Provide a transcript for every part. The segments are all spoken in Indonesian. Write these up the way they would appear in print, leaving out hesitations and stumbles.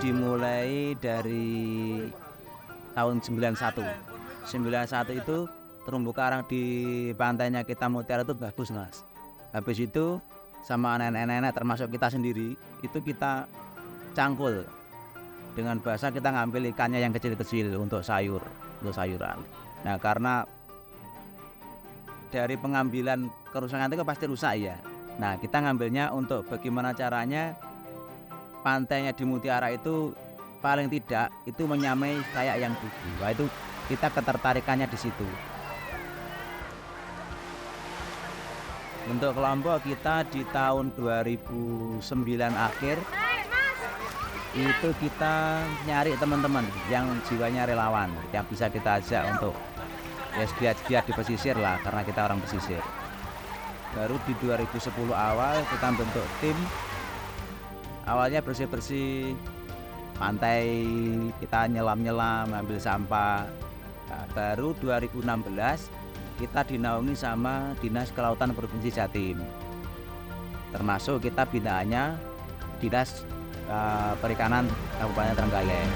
dimulai dari tahun 91. 91 itu terumbu karang di pantainya kita Mutiara itu bagus, Mas. Habis itu sama nenek-nenek termasuk kita sendiri itu kita cangkul. Dengan bahasa kita ngambil ikannya yang kecil-kecil untuk sayuran. Nah, karena dari pengambilan kerusakan itu pasti rusak ya. Nah, kita ngambilnya untuk bagaimana caranya pantainya di Mutiara itu paling tidak itu menyamai kayak yang dulu. Nah, itu kita ketertarikannya di situ. Untuk kelompok kita di tahun 2009 akhir itu kita nyari teman-teman yang jiwanya relawan, yang bisa kita ajak untuk ya giat-giat di pesisir lah, karena kita orang pesisir. Baru di 2010 awal kita bentuk tim. Awalnya bersih-bersih pantai, kita nyelam-nyelam, ambil sampah. Nah, baru 2016 kita dinaungi sama Dinas Kelautan Provinsi Jatim. Termasuk kita binaannya Dinas Perikanan Kabupaten Trenggalek.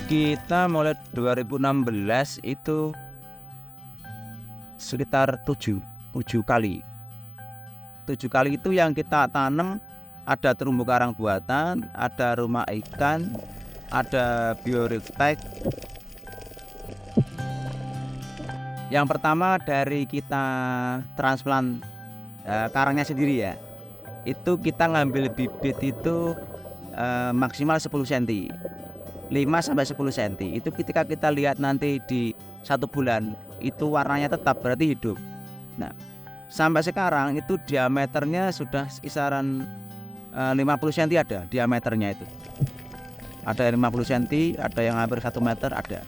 Kita mulai 2016 itu sekitar 7 kali. 7 kali itu yang kita tanam ada terumbu karang buatan, ada rumah ikan, ada bioreflek. Yang pertama dari kita transplant karangnya sendiri ya. Itu kita ngambil bibit itu maksimal 10 cm. 5-10 cm. Itu ketika kita lihat nanti di 1 bulan itu warnanya tetap, berarti hidup. Nah, sampai sekarang itu diameternya sudah kisaran 50 cm ada diameternya itu. Ada yang 50 cm, ada yang hampir 1 meter ada.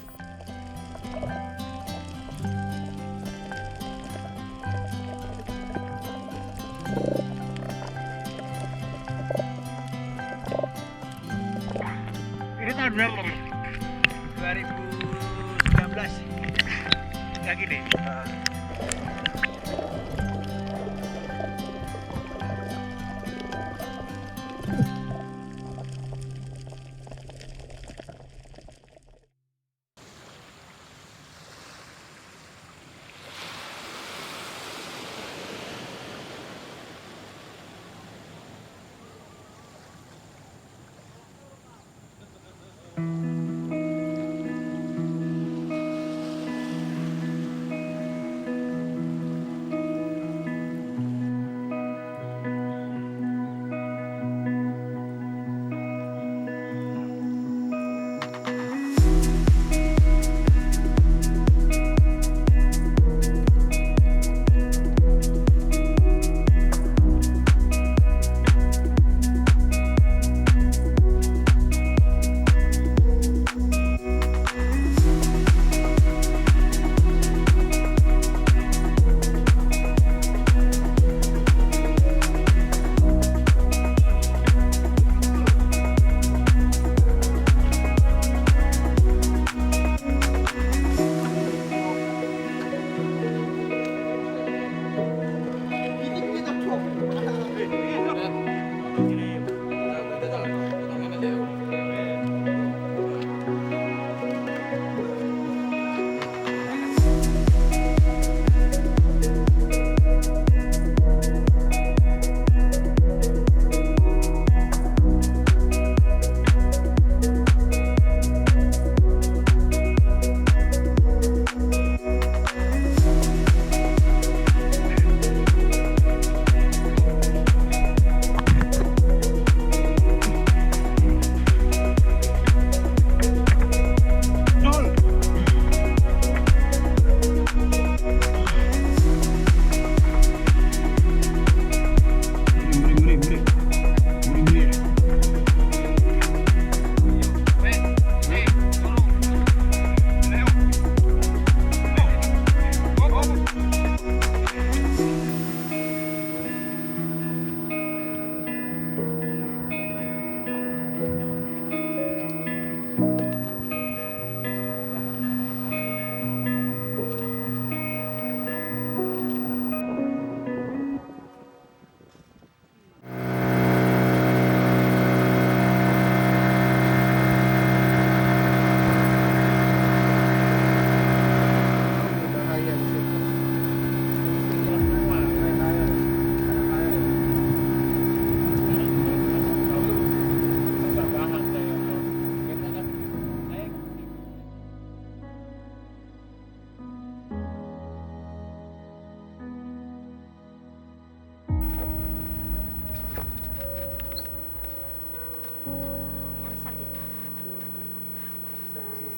Ini tahun berapa? 2019. Kayak gini.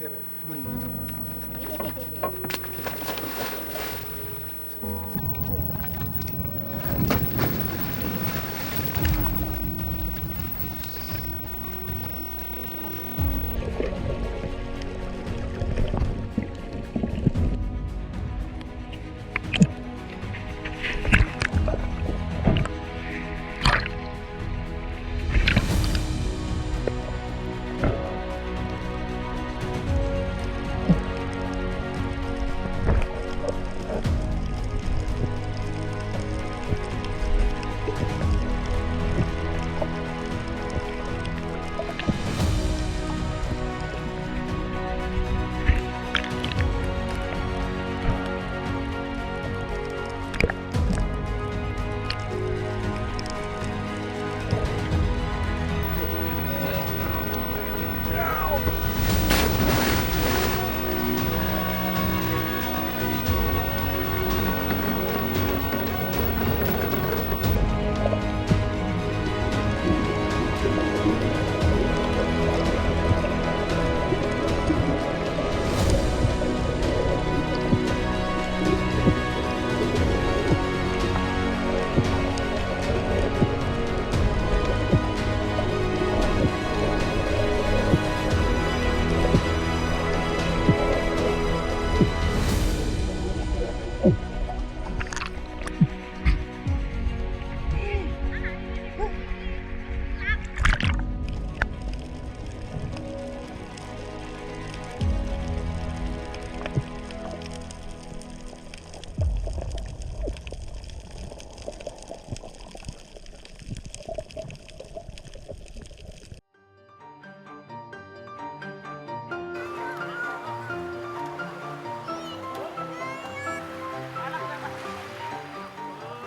pasir. Bun.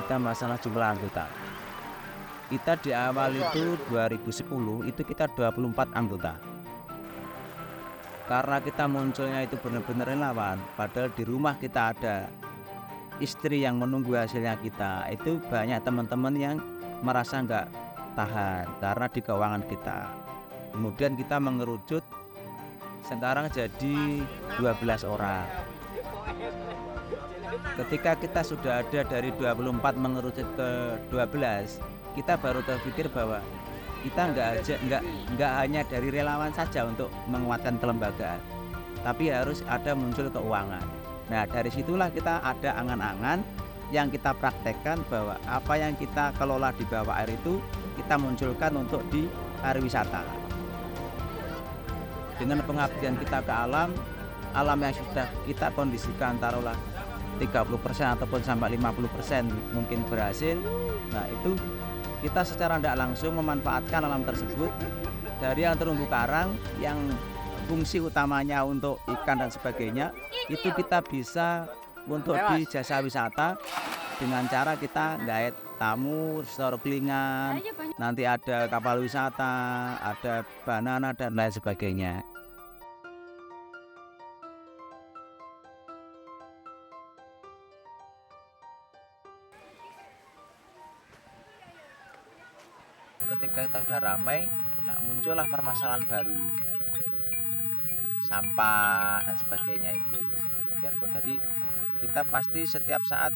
Kita masalah jumlah anggota. Kita di awal itu 2010 itu kita 24 anggota. Karena kita munculnya itu benar-benar relawan, padahal di rumah kita ada istri yang menunggu hasilnya kita. Itu banyak teman-teman yang merasa nggak tahan karena di keuangan kita. Kemudian kita mengerucut, sekarang jadi 12 orang. Ketika kita sudah ada dari 24 mengerucut ke 12, kita baru terpikir bahwa kita nggak hanya dari relawan saja untuk menguatkan kelembagaan, tapi harus ada muncul keuangan. Nah, dari situlah kita ada angan-angan yang kita praktekkan bahwa apa yang kita kelola di bawah air itu kita munculkan untuk di pariwisata. Dengan pengabdian kita ke alam yang sudah kita kondisikan taruhlah 30% ataupun sampai 50% mungkin berhasil. Nah, itu kita secara tidak langsung memanfaatkan alam tersebut dari yang terumbu karang yang fungsi utamanya untuk ikan dan sebagainya, itu kita bisa untuk di jasa wisata dengan cara kita gait tamu, snorkelingan, nanti ada kapal wisata, ada banana dan lain sebagainya. Ketika kita sudah ramai, nah muncullah permasalahan baru, sampah dan sebagainya itu. Biarpun tadi kita pasti setiap saat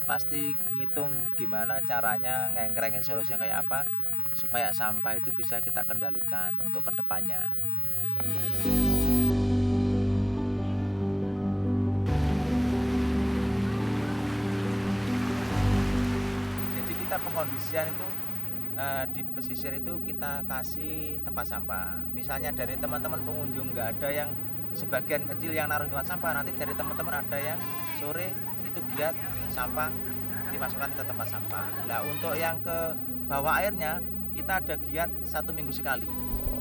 pasti ngitung gimana caranya, ngengkrengin solusinya kayak apa supaya sampah itu bisa kita kendalikan untuk kedepannya. Jadi kita pengkondisian itu di pesisir itu kita kasih tempat sampah. Misalnya dari teman-teman pengunjung nggak ada yang sebagian kecil yang naruh tempat sampah, nanti dari teman-teman ada yang sore itu giat sampah dimasukkan ke tempat sampah. Nah, untuk yang ke bawah airnya kita ada giat 1 minggu sekali.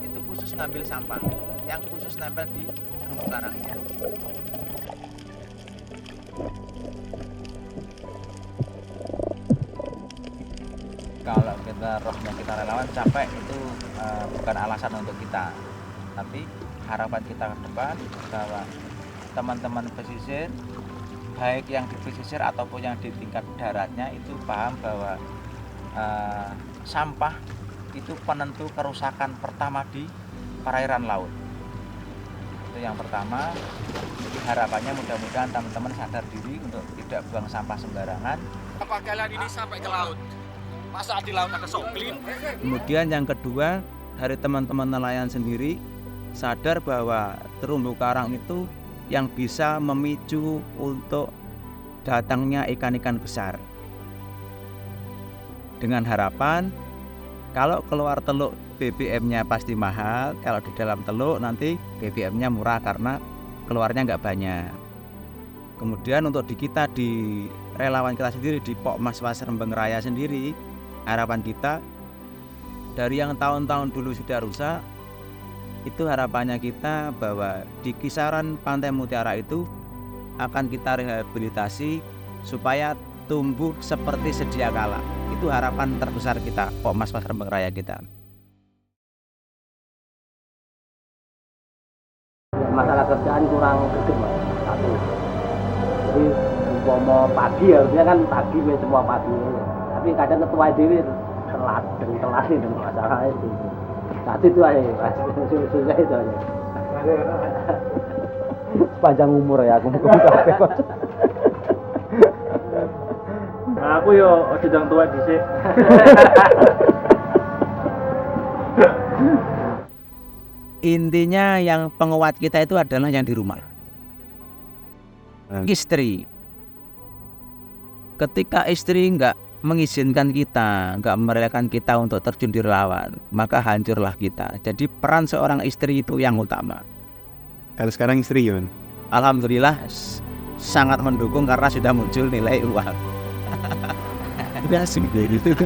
Itu khusus ngambil sampah yang khusus nempel di terumbu karangnya. Kalau kita rohnya kita relawan capek itu bukan alasan untuk kita, tapi harapan kita ke depan bahwa teman-teman pesisir baik yang di pesisir ataupun yang di tingkat daratnya itu paham bahwa sampah itu penentu kerusakan pertama di perairan laut. Itu yang pertama. Jadi harapannya mudah-mudahan teman-teman sadar diri untuk tidak buang sampah sembarangan. Apa kalian ini sampai ke laut? Masa di laut ada soklin? Kemudian yang kedua, dari teman-teman nelayan sendiri sadar bahwa terumbu karang itu yang bisa memicu untuk datangnya ikan-ikan besar. Dengan harapan kalau keluar teluk BBM-nya pasti mahal, kalau di dalam teluk nanti BBM-nya murah karena keluarnya nggak banyak. Kemudian untuk di kita, di relawan kita sendiri, di Pokmas Pasar Rembang Raya sendiri, harapan kita dari yang tahun-tahun dulu sudah rusak, itu harapannya kita bahwa di kisaran Pantai Mutiara itu akan kita rehabilitasi supaya tumbuh seperti sedia kala. Itu harapan terbesar kita, Pokmas Pasar Rembang Raya kita. Masalah kerjaan kurang greget Mas. Satu. Jadi umpama pagi harusnya kan pagi semua pagi. Tapi kadang ketua dewi telat itu masalah itu. Satu itu aja Mas. Susah itu aja. Sepanjang umur ya aku capek. Aku yo sedang tua dhisik. Intinya yang penguat kita itu adalah yang di rumah. Istri. Ketika istri nggak mengizinkan kita, nggak merelakan kita untuk terjun di relawan, maka hancurlah kita. Jadi peran seorang istri itu yang utama. Kalau sekarang istri Yon? Alhamdulillah sangat mendukung karena sudah muncul nilai uang. Udah asik gitu.